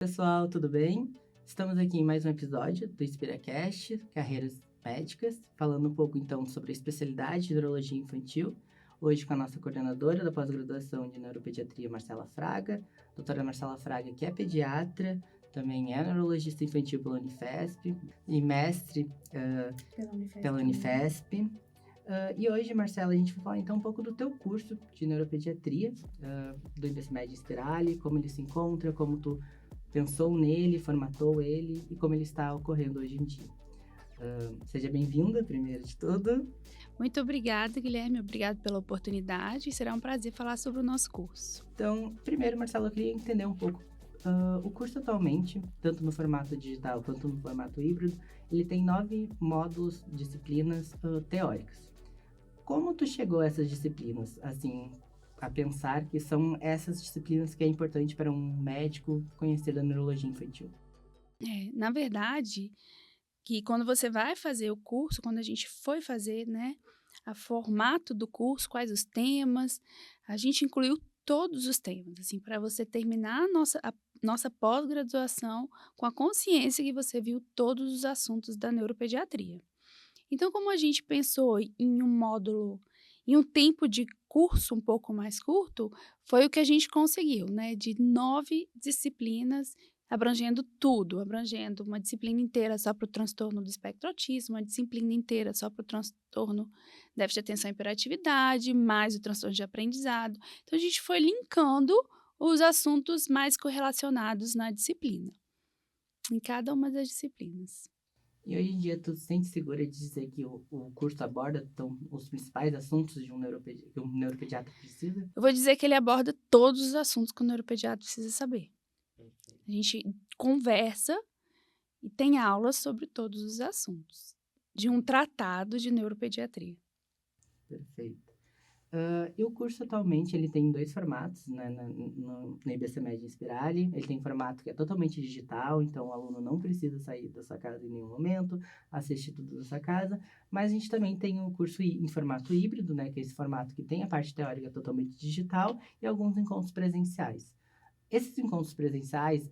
Pessoal, tudo bem? Estamos aqui em mais um episódio do InspiraCast, Carreiras Médicas, falando um pouco então sobre a especialidade de neurologia infantil, hoje com a nossa coordenadora da pós-graduação de neuropediatria, Marcela Fraga, doutora Marcela Fraga, que é pediatra, também é neurologista infantil pela Unifesp e mestre pela Unifesp. E hoje, Marcela, a gente vai falar então um pouco do teu curso de neuropediatria, do IBCMED Inspirali, como ele se encontra, como tu pensou nele, formatou ele e como ele está ocorrendo hoje em dia. Seja bem-vinda, primeiro de tudo. Muito obrigada, Guilherme. Obrigado pela oportunidade. Será um prazer falar sobre o nosso curso. Então, primeiro, Marcelo, eu queria entender um pouco. O curso atualmente, tanto no formato digital quanto no formato híbrido, ele tem 9 módulos, disciplinas teóricas. Como tu chegou a essas disciplinas, assim, a pensar que são essas disciplinas que é importante para um médico conhecer da neurologia infantil? Na verdade, que quando você vai fazer o curso, quando a gente foi fazer, né, o formato do curso, quais os temas, a gente incluiu todos os temas, assim, para você terminar a nossa pós-graduação com a consciência que você viu todos os assuntos da neuropediatria. Então, como a gente pensou em um módulo, em um tempo de curso um pouco mais curto, foi o que a gente conseguiu, né? De 9 disciplinas, abrangendo tudo, abrangendo uma disciplina inteira só para o transtorno do espectro autista, uma disciplina inteira só para o transtorno déficit de atenção e hiperatividade, mais o transtorno de aprendizado. Então, a gente foi linkando os assuntos mais correlacionados na disciplina, em cada uma das disciplinas. E hoje em dia, tu se sente segura de dizer que o curso aborda então, os principais assuntos de que um neuropediatra precisa? Eu vou dizer que ele aborda todos os assuntos que o neuropediatra precisa saber. A gente conversa e tem aulas sobre todos os assuntos de um tratado de neuropediatria. Perfeito. E o curso atualmente ele tem 2 formatos, né, no IBCMED Inspirali. Ele tem um formato que é totalmente digital, então o aluno não precisa sair da sua casa em nenhum momento, assistir tudo da sua casa. Mas a gente também tem o curso em formato híbrido, né, que é esse formato que tem a parte teórica totalmente digital e alguns encontros presenciais. Esses encontros presenciais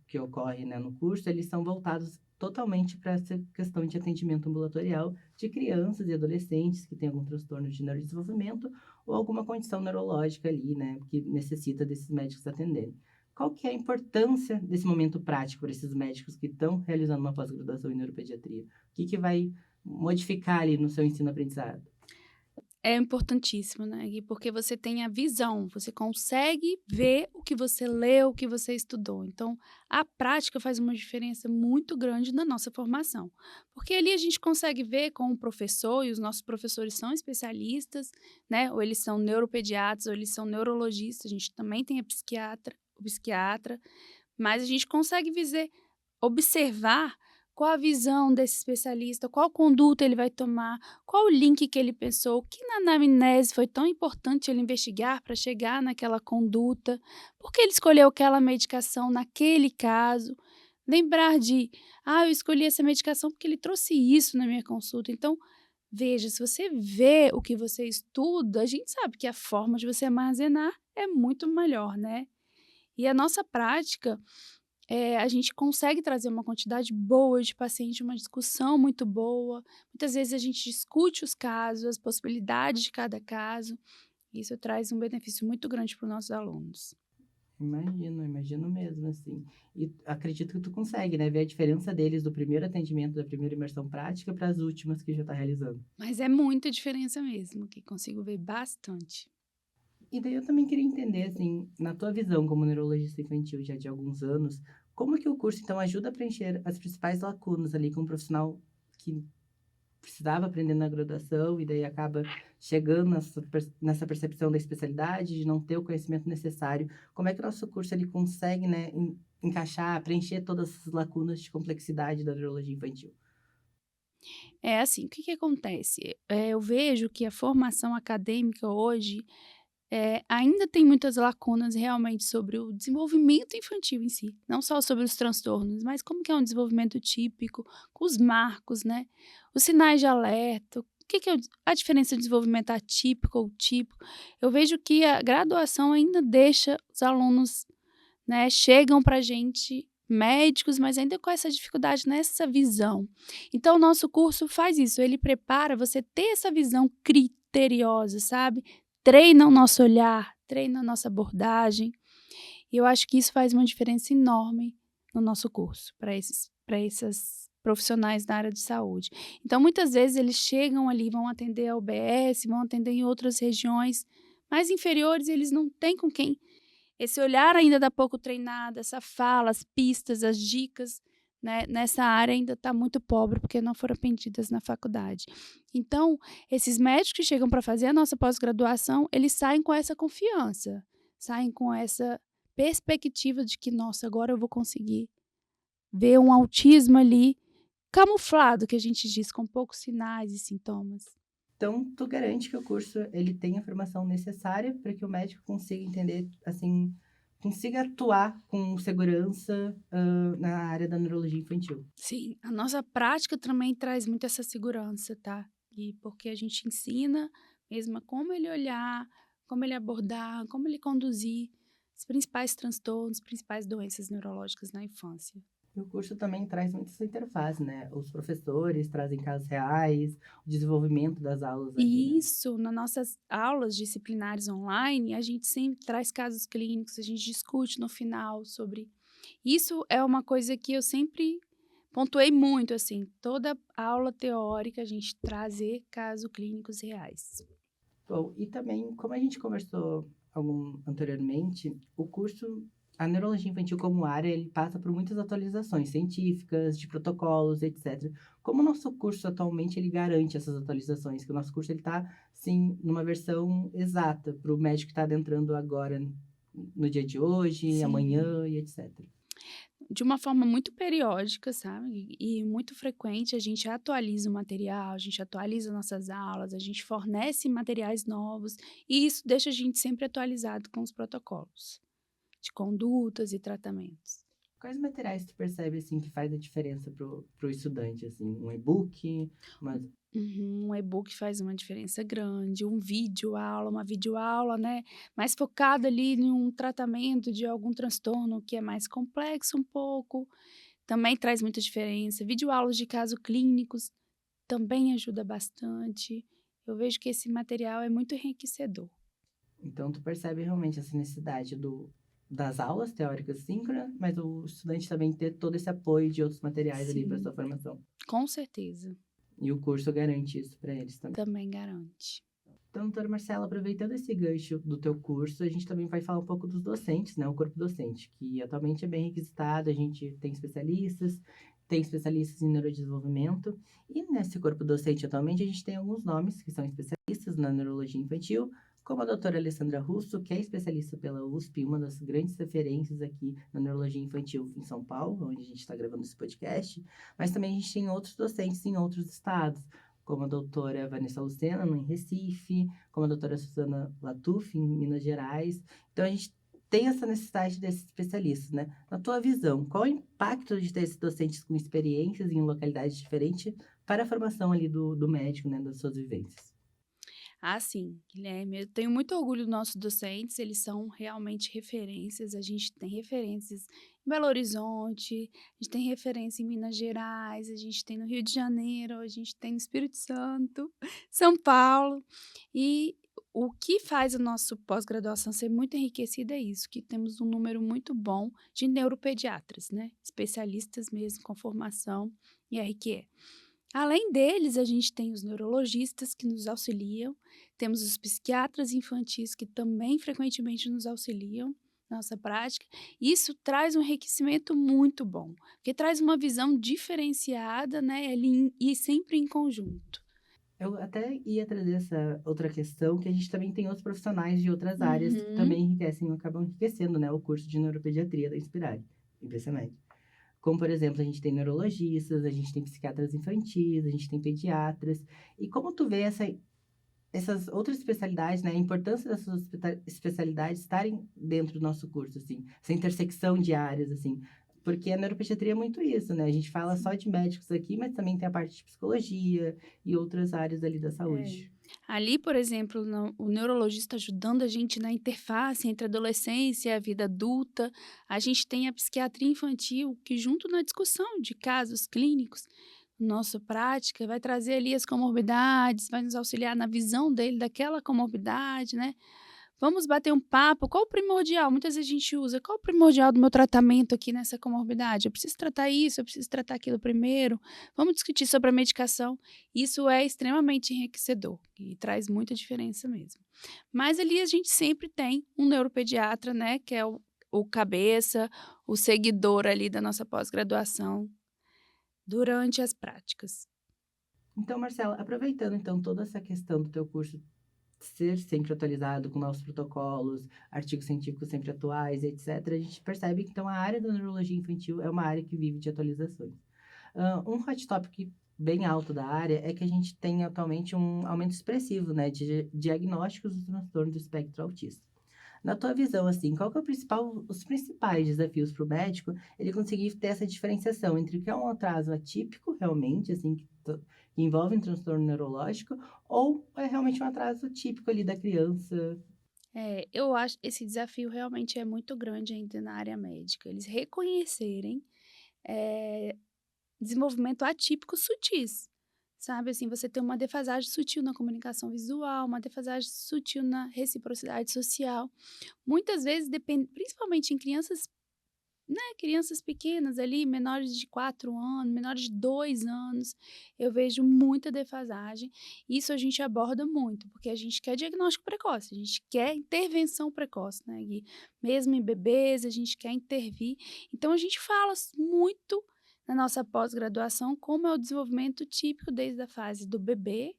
que ocorrem, né, no curso, eles são voltados totalmente para essa questão de atendimento ambulatorial de crianças e adolescentes que têm algum transtorno de neurodesenvolvimento ou alguma condição neurológica ali, né, que necessita desses médicos atenderem. Qual que é a importância desse momento prático para esses médicos que estão realizando uma pós-graduação em neuropediatria? O que vai modificar ali no seu ensino-aprendizado? É importantíssimo, né, Gui? Porque você tem a visão, você consegue ver o que você leu, o que você estudou. Então, a prática faz uma diferença muito grande na nossa formação. Porque ali a gente consegue ver com o professor, e os nossos professores são especialistas, né? Ou eles são neuropediatras, ou eles são neurologistas, a gente também tem o psiquiatra, mas a gente consegue observar qual a visão desse especialista, qual conduta ele vai tomar, qual o link que ele pensou, o que na anamnese foi tão importante ele investigar para chegar naquela conduta, por que ele escolheu aquela medicação naquele caso. Lembrar eu escolhi essa medicação porque ele trouxe isso na minha consulta. Então, veja, se você vê o que você estuda, a gente sabe que a forma de você armazenar é muito melhor, né? E a nossa prática a gente consegue trazer uma quantidade boa de paciente, uma discussão muito boa. Muitas vezes a gente discute os casos, as possibilidades de cada caso. Isso traz um benefício muito grande para os nossos alunos. Imagino mesmo, assim. E acredito que tu consegue, né, ver a diferença deles do primeiro atendimento, da primeira imersão prática para as últimas que já está realizando. Mas é muita diferença mesmo, que consigo ver bastante. E daí eu também queria entender, assim, na tua visão como neurologista infantil já de alguns anos, como que o curso, então, ajuda a preencher as principais lacunas ali com um profissional que precisava aprender na graduação e daí acaba chegando nessa percepção da especialidade, de não ter o conhecimento necessário. Como é que o nosso curso ele consegue, né, encaixar, preencher todas essas lacunas de complexidade da neurologia infantil? É assim, o que que acontece? Eu vejo que a formação acadêmica hoje ainda tem muitas lacunas realmente sobre o desenvolvimento infantil em si, não só sobre os transtornos, mas como que é um desenvolvimento típico, com os marcos, né, os sinais de alerta, o que que é a diferença de desenvolvimento atípico ou típico. Eu vejo que a graduação ainda deixa os alunos, né, chegam pra gente médicos, mas ainda com essa dificuldade nessa visão. Então, o nosso curso faz isso, ele prepara você ter essa visão criteriosa, sabe? Treina o nosso olhar, treina a nossa abordagem. E eu acho que isso faz uma diferença enorme no nosso curso, para esses profissionais da área de saúde. Então, muitas vezes, eles chegam ali, vão atender a UBS, vão atender em outras regiões mais inferiores, e eles não têm com quem. Esse olhar ainda dá pouco treinado, essa fala, as pistas, as dicas, né, nessa área ainda está muito pobre, porque não foram aprendidas na faculdade. Então, esses médicos que chegam para fazer a nossa pós-graduação, eles saem com essa confiança, saem com essa perspectiva de que, nossa, agora eu vou conseguir ver um autismo ali camuflado, que a gente diz, com poucos sinais e sintomas. Então, tu garante que o curso ele tem a formação necessária para que o médico consiga entender, assim, consiga atuar com segurança na área da neurologia infantil. Sim, a nossa prática também traz muito essa segurança, tá? E porque a gente ensina mesmo a como ele olhar, como ele abordar, como ele conduzir os principais transtornos, as principais doenças neurológicas na infância. E o curso também traz muito essa interface, né? Os professores trazem casos reais, o desenvolvimento das aulas ali, né? Isso, nas nossas aulas disciplinares online, a gente sempre traz casos clínicos, a gente discute no final sobre. Isso é uma coisa que eu sempre pontuei muito, assim, toda aula teórica a gente trazer casos clínicos reais. Bom, e também, como a gente conversou anteriormente, o curso, a neurologia infantil como área, ele passa por muitas atualizações científicas, de protocolos, etc. Como o nosso curso atualmente, ele garante essas atualizações? Que o nosso curso, ele está, sim, numa versão exata para o médico que está adentrando agora no dia de hoje, Sim. amanhã e etc. De uma forma muito periódica, sabe? E muito frequente, a gente atualiza o material, a gente atualiza nossas aulas, a gente fornece materiais novos, e isso deixa a gente sempre atualizado com os protocolos de condutas e tratamentos. Quais materiais tu percebe, assim, que faz a diferença pro estudante, assim? Um e-book, uma... Um e-book faz uma diferença grande, um vídeo aula, uma videoaula, né, mais focada ali em um tratamento de algum transtorno que é mais complexo um pouco, também traz muita diferença. Videoaulas de casos clínicos também ajuda bastante. Eu vejo que esse material é muito enriquecedor. Então, tu percebe realmente essa necessidade das aulas teóricas síncronas, mas o estudante também ter todo esse apoio de outros materiais ali para Sim, sua formação. com certeza, E o curso garante isso para eles também. também garante. Então, doutora Marcela, aproveitando esse gancho do teu curso, a gente também vai falar um pouco dos docentes, né? O corpo docente, que atualmente é bem requisitado, a gente tem especialistas em neurodesenvolvimento, e nesse corpo docente atualmente a gente tem alguns nomes que são especialistas na neurologia infantil, como a doutora Alessandra Russo, que é especialista pela USP, uma das grandes referências aqui na neurologia infantil em São Paulo, onde a gente está gravando esse podcast, mas também a gente tem outros docentes em outros estados, como a doutora Vanessa Lucena, em Recife, como a doutora Susana Latuf, em Minas Gerais. Então, a gente tem essa necessidade desses especialistas, né? Na tua visão, qual o impacto de ter esses docentes com experiências em localidades diferentes para a formação ali do médico, né, das suas vivências? Ah, sim, Guilherme, eu tenho muito orgulho dos nossos docentes, eles são realmente referências, a gente tem referências em Belo Horizonte, a gente tem referência em Minas Gerais, a gente tem no Rio de Janeiro, a gente tem no Espírito Santo, São Paulo, e o que faz a nossa pós-graduação ser muito enriquecida é isso, que temos um número muito bom de neuropediatras, né, especialistas mesmo com formação em RQE. Além deles, a gente tem os neurologistas que nos auxiliam, temos os psiquiatras infantis que também frequentemente nos auxiliam na nossa prática. Isso traz um enriquecimento muito bom, porque traz uma visão diferenciada, né, e sempre em conjunto. Eu até ia trazer essa outra questão, que a gente também tem outros profissionais de outras áreas que Uhum. também enriquecem, acabam enriquecendo, né, o curso de neuropediatria da Inspirali, impressionante. Como, por exemplo, a gente tem neurologistas, a gente tem psiquiatras infantis, a gente tem pediatras. E como tu vê essas outras especialidades, né? A importância dessas especialidades estarem dentro do nosso curso, assim. Essa intersecção de áreas, assim. Porque a neuropediatria é muito isso, né? A gente fala só de médicos aqui, mas também tem a parte de psicologia e outras áreas ali da É. saúde. Ali, por exemplo, o neurologista ajudando a gente na interface entre a adolescência e a vida adulta. A gente tem a psiquiatria infantil, que junto na discussão de casos clínicos, nossa prática, vai trazer ali as comorbidades, vai nos auxiliar na visão dele daquela comorbidade, né? Vamos bater um papo. Qual o primordial? Muitas vezes a gente usa. Qual o primordial do meu tratamento aqui nessa comorbidade? Eu preciso tratar isso, eu preciso tratar aquilo primeiro. Vamos discutir sobre a medicação. Isso é extremamente enriquecedor e traz muita diferença mesmo. Mas ali a gente sempre tem um neuropediatra, né? Que é o cabeça, o seguidor ali da nossa pós-graduação durante as práticas. Então, Marcela, aproveitando então toda essa questão do teu curso ser sempre atualizado com novos protocolos, artigos científicos sempre atuais, etc., a gente percebe que então a área da neurologia infantil é uma área que vive de atualizações. Um hot topic bem alto da área é que a gente tem atualmente um aumento expressivo, né, de diagnósticos do transtorno do espectro autista. Na tua visão, assim, qual que é os principais desafios para o médico ele conseguir ter essa diferenciação entre o que é um atraso atípico, realmente, assim, que envolve um transtorno neurológico, ou é realmente um atraso típico ali da criança? Eu acho esse desafio realmente é muito grande ainda na área médica. Eles reconhecerem eh, desenvolvimento atípico sutis, sabe, assim, você tem uma defasagem sutil na comunicação visual, uma defasagem sutil na reciprocidade social. Muitas vezes principalmente em crianças, né, crianças pequenas ali, menores de 4 anos, menores de 2 anos, eu vejo muita defasagem. Isso a gente aborda muito, porque a gente quer diagnóstico precoce, a gente quer intervenção precoce, né, Gui? Mesmo em bebês, a gente quer intervir. Então a gente fala muito na nossa pós-graduação como é o desenvolvimento típico desde a fase do bebê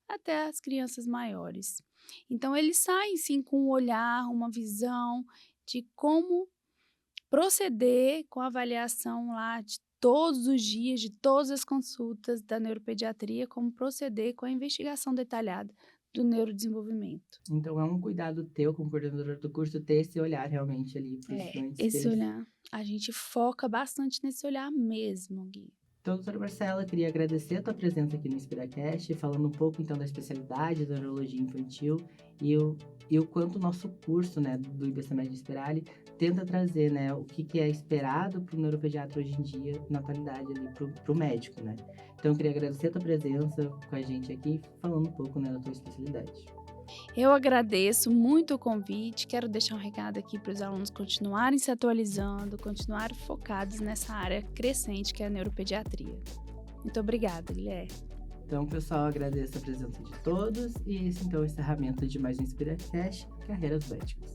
até as crianças maiores. Então eles saem sim com um olhar, uma visão de como proceder com a avaliação lá de todos os dias, de todas as consultas da neuropediatria, como proceder com a investigação detalhada do neurodesenvolvimento. Então, é um cuidado teu, como coordenador do curso, ter esse olhar realmente ali para os estudantes que Esse eles. olhar, a gente foca bastante nesse olhar mesmo, Gui. Então, doutora Marcela, queria agradecer a tua presença aqui no InspiraCast, falando um pouco então da especialidade da neurologia infantil e o quanto o nosso curso, né, do IBCMED Inspirali tenta trazer, né, o que é esperado para o neuropediatra hoje em dia, na atualidade ali, para o médico, né. Então, eu queria agradecer a tua presença com a gente aqui, falando um pouco, né, da tua especialidade. Eu agradeço muito o convite, quero deixar um recado aqui para os alunos continuarem se atualizando, continuarem focados nessa área crescente que é a neuropediatria. Muito obrigada, Guilherme. Então, pessoal, agradeço a presença de todos e esse então é o encerramento de mais um InspiraCast Carreiras Médicas.